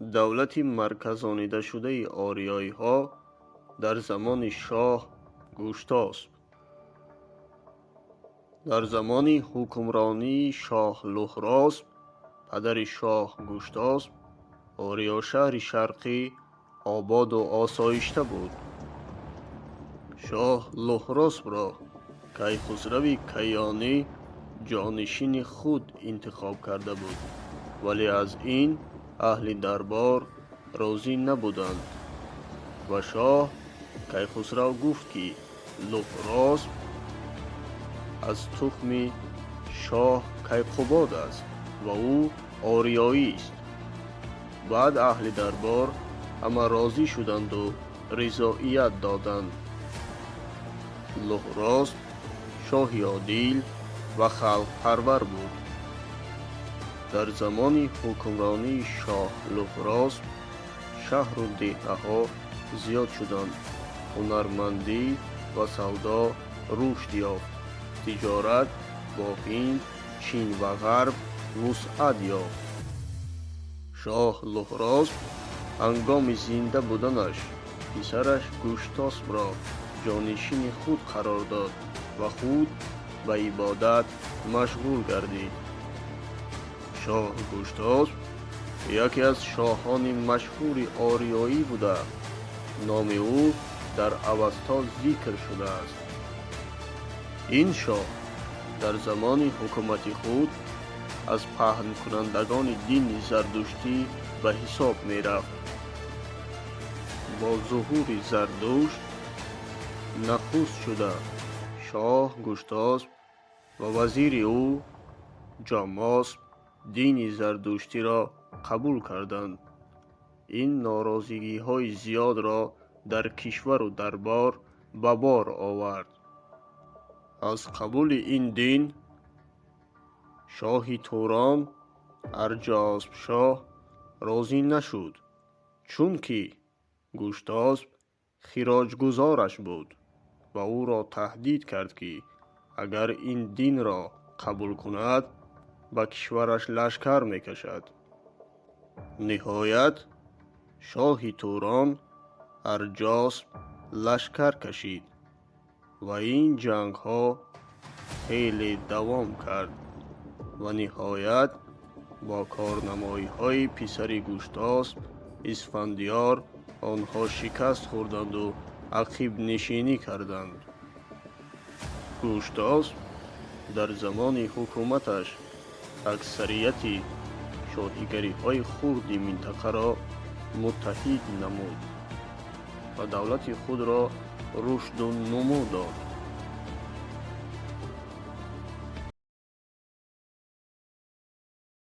давлати марказонидашудаи ориёиҳо дар замони шоҳ гуштосп. дар замони ҳукмронии шоҳ луҳросп, падари шоҳ гуштосп, ориёшаҳри шарқӣ ободу осоишта буд. шоҳ луҳроспро кайхусрави кайёнӣ ҷонишини худ интихоб карда буд, вале аз ин аҳли дарбор розӣ набуданд ва шоҳ Кайхусрав гуфт ки луҳросп аз тухми шоҳ Кайқубод аст ва ӯ ориёист. баъд аҳли дарбор ҳама розӣ шуданду ризоият доданд. луҳросп шоҳи одил ва халқпарвар буд. дар замони ҳукмронии шоҳ луҳросп шаҳру деҳаҳо зиёд шуданд, ҳунармандӣ ва савдо рушд ёфт, тиҷорат бо Ҳинд, Чин ва Ғарб вусъат ёфт. шоҳ луҳросп ҳангоми зинда буданаш писараш Гуштоспро ҷонишини худ қарор дод ва худ ба ибодат машғул гардид. шоҳ Гуштосп яке аз шоҳони машҳури ориёӣ буда, номи ӯ дар аваста зикр шудааст. ин шоҳ дар замони ҳукумати худ аз паҳнкунандагони дини зардуштӣ ба ҳисоб мерафт. бо зуҳури Зардушт нахуст шуда, шоҳ Гуштосп ва вазири ӯ Ҷомосп дини зардуштиро қабул карданд. ин норозигиҳои зиёдро дар кишвару дарбор ба бор овард. аз қабули ин дин шоҳи Турон Арҷоспшоҳ розӣ нашуд, чунки Гуштосп хироҷгузораш буд ва ӯро таҳдид кард ки агар ин динро қабул кунад, ба кишвараш лашкар мекашад. ниҳоят шоҳи Турон Арҷосп лашкар кашид ва ин ҷангҳо хеле давом кард ва ниҳоят бо корнамоиҳои писари Гуштосп Исфандиёр онҳо шикаст хӯрданду ақибнишинӣ карданд. Гуштосп дар замони ҳукуматаш аксарияти шоҳигариҳои хурди минтақаро муттаҳид намуд ва давлати худро рушду нумӯ дод.